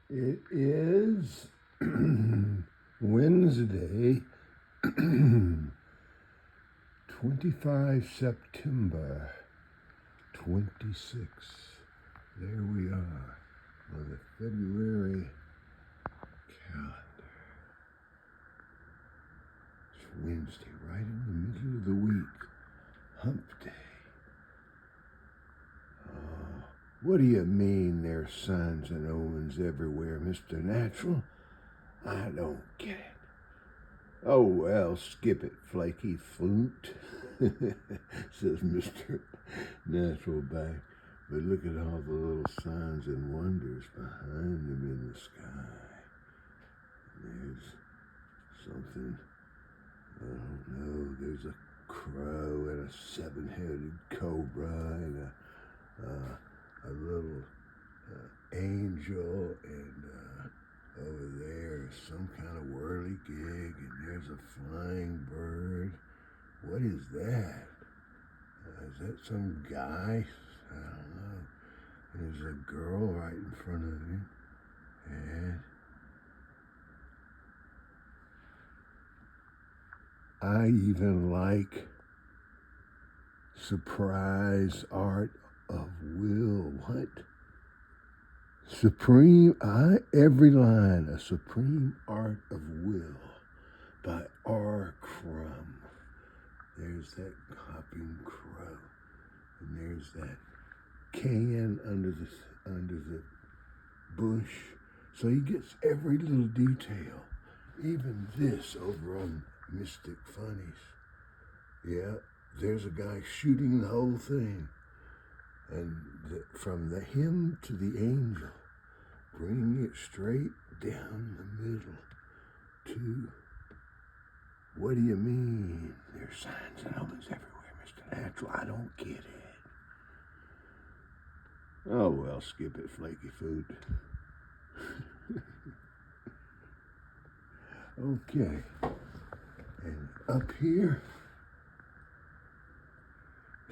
It is Wednesday, 25 September 26. There we are on the February calendar. It's Wednesday, right in the middle of the week. Hump-day. Oh, what do you mean there's signs and omens everywhere, Mr. Natural? I don't get it. Oh, well, skip it, flaky flute, says Mr. Natural back. But look at all the little signs and wonders behind them in the sky. There's something, I don't know, there's a crow and a seven-headed cobra and a little angel, and over there is some kind of whirligig, and there's a flying bird. What is that? Is that some guy? I don't know. There's a girl right in front of him, and I even like surprise art of will. What? Every line, a supreme art of will by R. Crumb. There's that hopping crow, and there's that can under the bush. So he gets every little detail. Even this over on Mystic Funnies. Yeah, there's a guy shooting the whole thing. And from the hymn to the angel, bringing it straight down the middle to, what do you mean? There's signs and omens everywhere, Mr. Natural. I don't get it. Oh, well, skip it, flaky food. Okay. And up here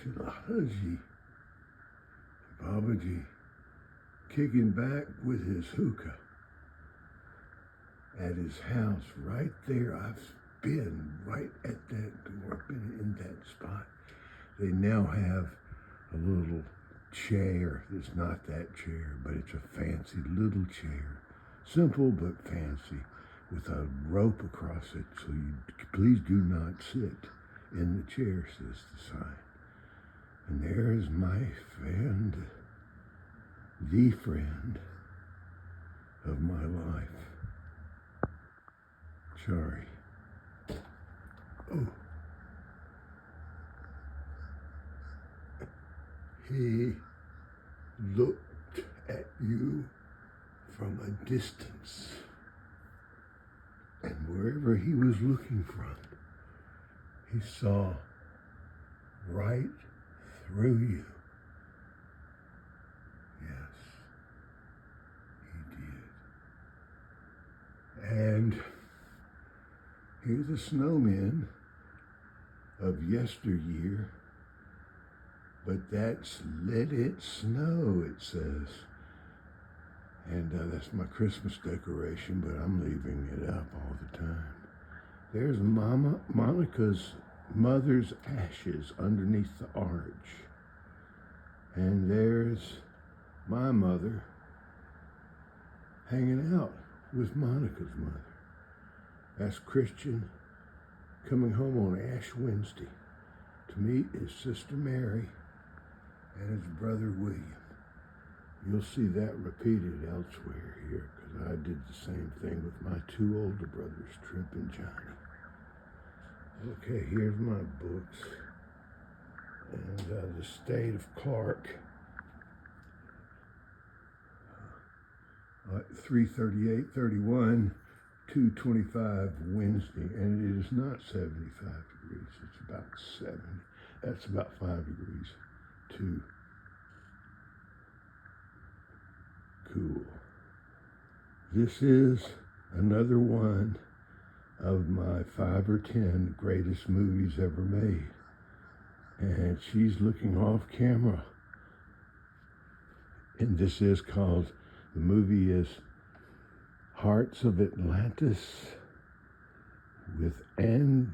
to the Hudgy, Babaji, kicking back with his hookah at his house right there. I've been right at that door. I've been in that spot. They now have a little chair. It's not that chair, but it's a fancy little chair. Simple but fancy, with a rope across it, so you please do not sit in the chair, says the sign. And there's my friend, the friend of my life, Chari. Oh. He looked at you from a distance, and wherever he was looking from, he saw right through you. Yes, he did. And here the snowmen of yesteryear, but that's Let It Snow, it says. And that's my Christmas decoration, but I'm leaving it up all the time. There's Monica's mother's ashes underneath the arch. And there's my mother hanging out with Monica's mother. That's Christian coming home on Ash Wednesday to meet his sister Mary and his brother William. You'll see that repeated elsewhere here, because I did the same thing with my two older brothers, Trip and Johnny. Okay, here's my books. And the State of Clark, 338:31, 225 Wednesday, and it is not 75 degrees. It's about 70. That's about 5 degrees too cool. This is another one of my 5 or 10 greatest movies ever made. And she's looking off camera. And this is called, the movie is Hearts of Atlantis with Anthony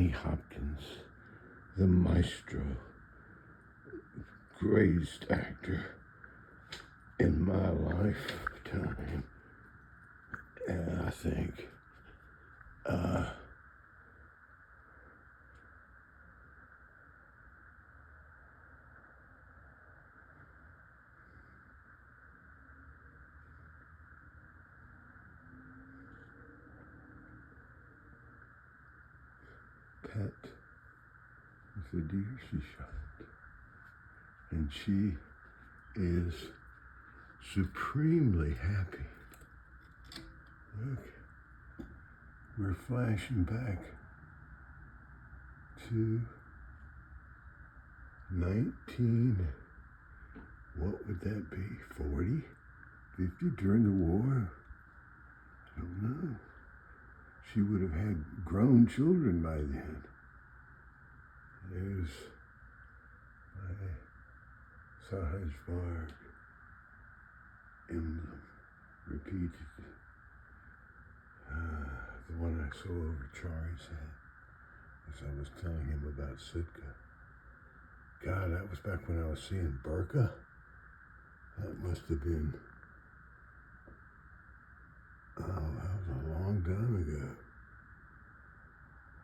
Hopkins, the maestro, greatest actor in my lifetime. And I think Pet is the deer she shot, and she is supremely happy. Look, we're flashing back to what would that be, 40, 50, during the war? I don't know. She would have had grown children by then. There's my Sahajmarg emblem, repeated. The one I saw over Chari's head, as I was telling him about Sitka. God, that was back when I was seeing Burka. That must have been, that was a long time ago.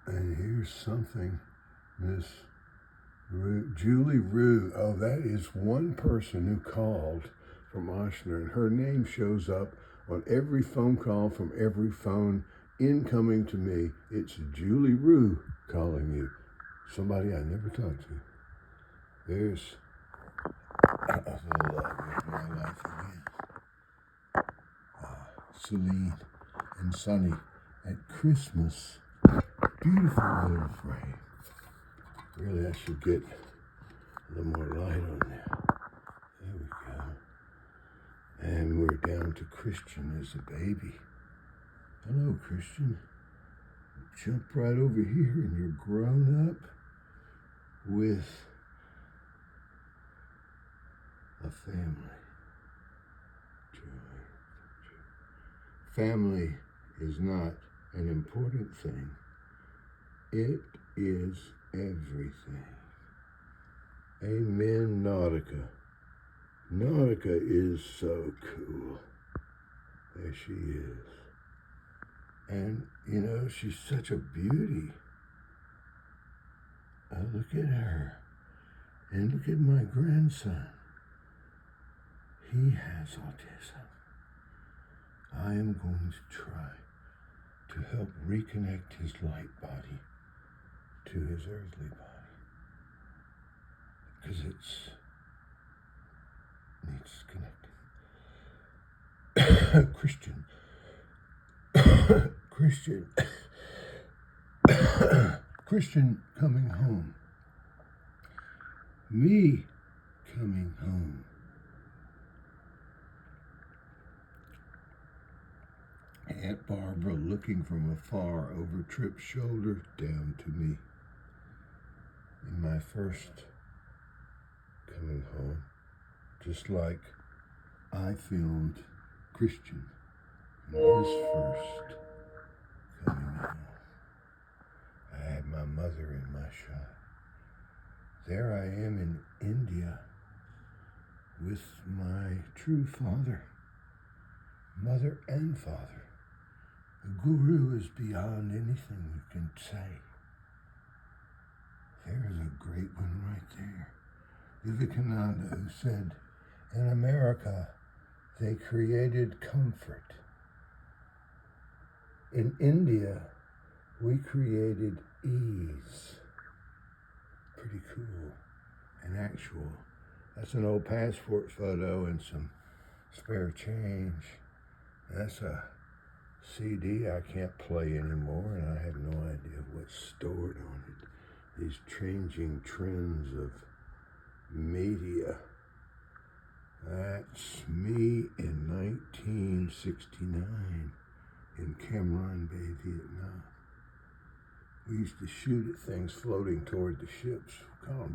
And here's something, Miss Julie Rue. Oh, that is one person who called from Ochsner, and her name shows up on every phone call from every phone incoming to me. It's Julie Rue calling you. Somebody I never talked to. There's the love of my life again. Celine and Sonny at Christmas. Beautiful little frame. Really, I should get a little more light on there. There we go. And we're down to Christian as a baby. Hello, Christian. Jump right over here, and you're grown up with a family. Family is not an important thing. It is everything. Amen, Nautica. Nautica is so cool. There she is. And, you know, she's such a beauty. Look at her. And look at my grandson. He has autism. I am going to try to help reconnect his light body to his earthly body. Because it needs connecting. Christian coming home. Me coming home. Aunt Barbara looking from afar over Tripp's shoulder down to me. In my first coming home, just like I filmed Christian in his first coming home. I had my mother in my shot. There I am in India with my true father, mother and father. The Guru is beyond anything you can say. There is a great one right there. Vivekananda, who said, in America, they created comfort. In India, we created ease. Pretty cool and actual. That's an old passport photo and some spare change. That's a CD I can't play anymore, and I have no idea what's stored on it. These changing trends of media. That's me in 1969 in Cam Ranh Bay, Vietnam. We used to shoot at things floating toward the ships.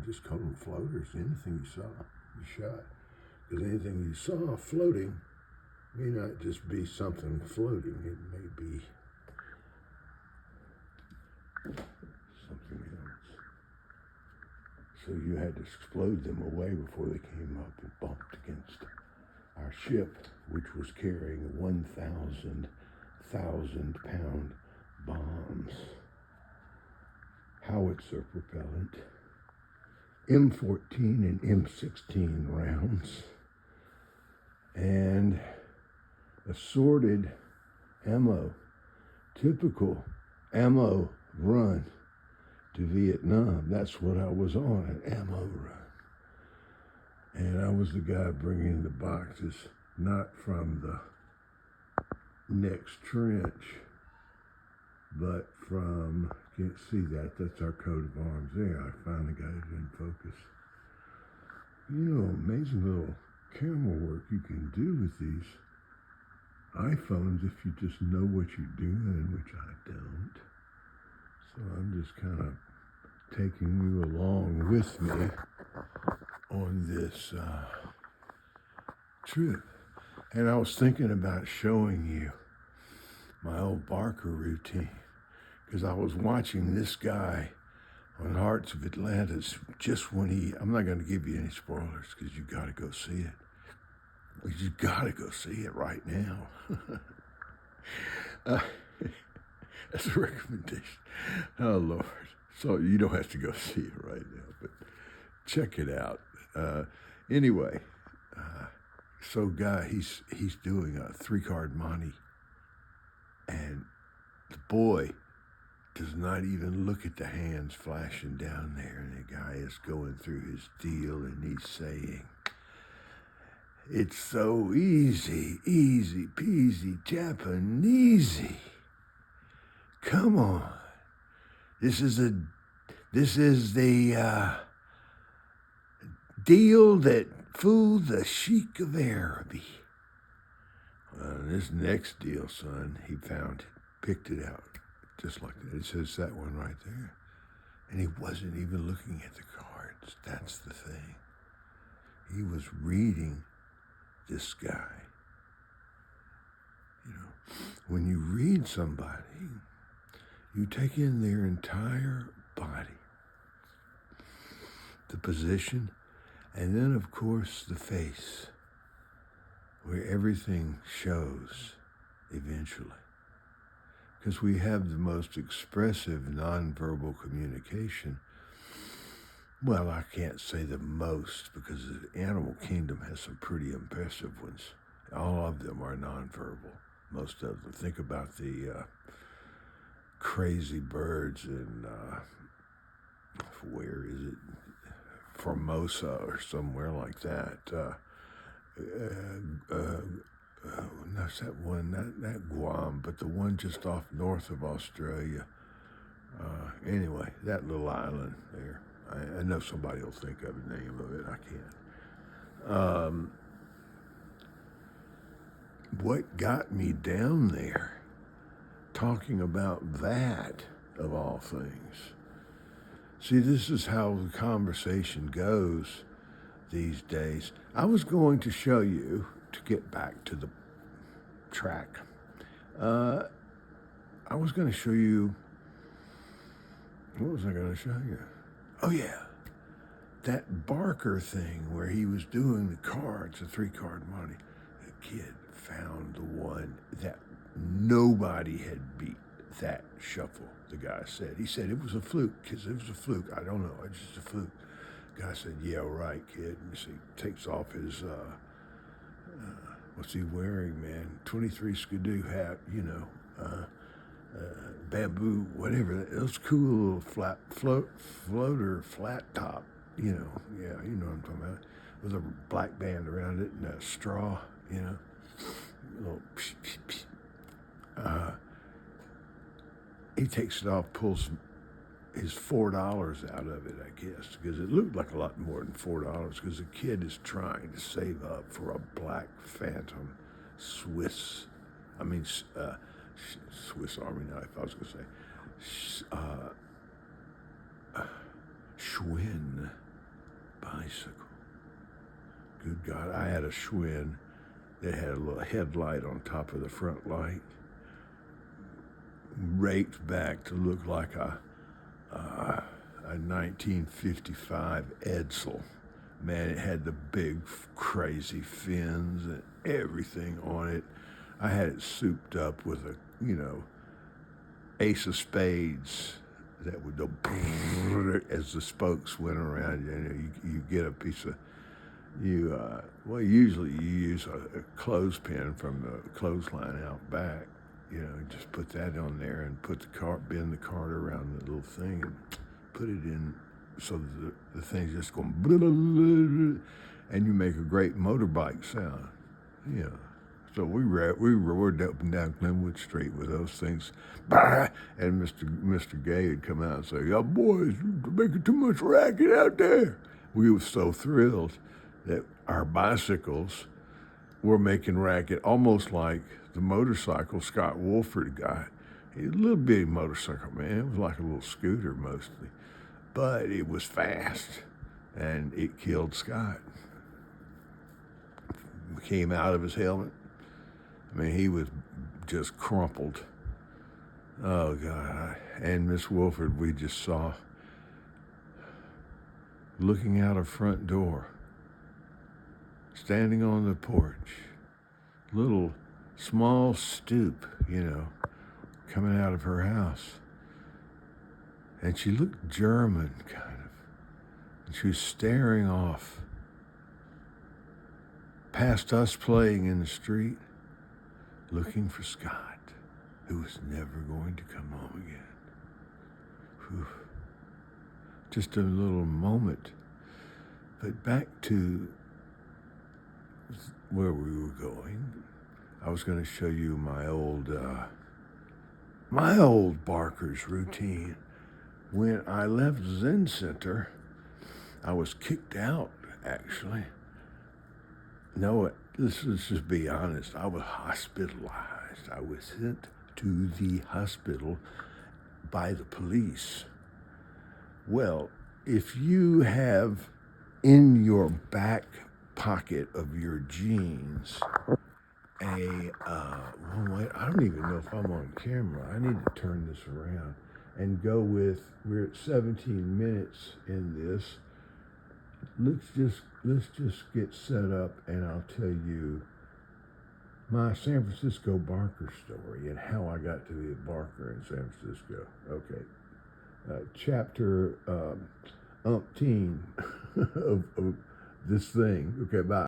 Just call them floaters. Anything you saw, you shot. Because anything you saw floating may not just be something floating. It may be something else. So you had to explode them away before they came up and bumped against our ship, which was carrying 1,000-pound bombs, howitzer propellant, M14 and M16 rounds, and assorted ammo, typical ammo run to Vietnam. That's what I was on, an ammo run. And I was the guy bringing the boxes, not from the next trench, but from, can't see that, that's our coat of arms there. I finally got it in focus. You know, amazing little camera work you can do with these iPhones if you just know what you're doing, which I don't. So I'm just kind of taking you along with me on this trip. And I was thinking about showing you my old Barker routine, because I was watching this guy on Hearts of Atlantis just when I'm not going to give you any spoilers because you got to go see it. You got to go see it right now. That's a recommendation. Oh, Lord. So you don't have to go see it right now, but check it out. Anyway, so guy, he's doing a 3-card Monte, and the boy does not even look at the hands flashing down there, and the guy is going through his deal, and he's saying, "It's so easy, easy peasy Japanesey. Come on, this is the deal that fooled the Sheik of Araby." This next deal, son, he found it, picked it out, just like that. It says that one right there. And he wasn't even looking at the cards. That's the thing. He was reading this guy. You know, when you read somebody, you take in their entire body, the position, and then, of course, the face, where everything shows eventually. Because we have the most expressive nonverbal communication. Well, I can't say the most, because the animal kingdom has some pretty impressive ones. All of them are nonverbal, most of them. Think about the crazy birds in, where is it? Formosa or somewhere like that. That's that one, not Guam, but the one just off north of Australia. Anyway, that little island there. I know somebody will think of the name of it. I can't. What got me down there, talking about that, of all things. See, this is how the conversation goes these days. I was going to show you, to get back to the track, I was going to show you, what was I going to show you? Oh, yeah, that Barker thing where he was doing the cards, the 3-card Monte. The kid found the one that nobody had beat, that shuffle, the guy said. He said it was a fluke, because it was a fluke. I don't know, it's just a fluke. The guy said, "Yeah, right, kid." And so he takes off his, what's he wearing, man? 23 skidoo hat, you know, bamboo, whatever. Those cool little floater, flat top, you know. Yeah, you know what I'm talking about. With a black band around it and a straw, you know. A little psh, psh, psh. He takes it off, pulls his $4 out of it, I guess, because it looked like a lot more than $4, because the kid is trying to save up for a black Phantom Swiss Army knife, I was going to say, Schwinn bicycle. Good God, I had a Schwinn They had a little headlight on top of the front light, raked back to look like a 1955 Edsel. Man, it had the big, crazy fins and everything on it. I had it souped up with a, ace of spades that would go as the spokes went around. You get a piece of, usually you use a clothespin from the clothesline out back. Just put that on there and bend the cart around the little thing and put it in so the thing's just going and you make a great motorbike sound. So we roared up and down Glenwood Street with those things, and Mr. Gay would come out and say, "Y'all boys, you're making too much racket out there." We were so thrilled that our bicycles were making racket, almost like the motorcycle Scott Wolford got. A little bitty motorcycle, man. It was like a little scooter mostly, but it was fast, and it killed Scott. Came out of his helmet. He was just crumpled. Oh, God. And Miss Wolford, we just saw looking out her front door, standing on the porch, little small stoop, coming out of her house. And she looked German, kind of. And she was staring off past us playing in the street, looking for Scott, who was never going to come home again. Whew. Just a little moment. But back to where we were going, I was going to show you my old Barker's routine. When I left Zen Center, I was kicked out, actually. No, let's just be honest. I was hospitalized. I was sent to the hospital by the police. Well, if you have in your back pocket of your jeans I don't even know if I'm on camera. I need to turn this around and go with, we're at 17 minutes in this. Let's just get set up and I'll tell you my San Francisco Barker story and how I got to be a Barker in San Francisco. Okay. Chapter umpteen of this thing. Okay, bye.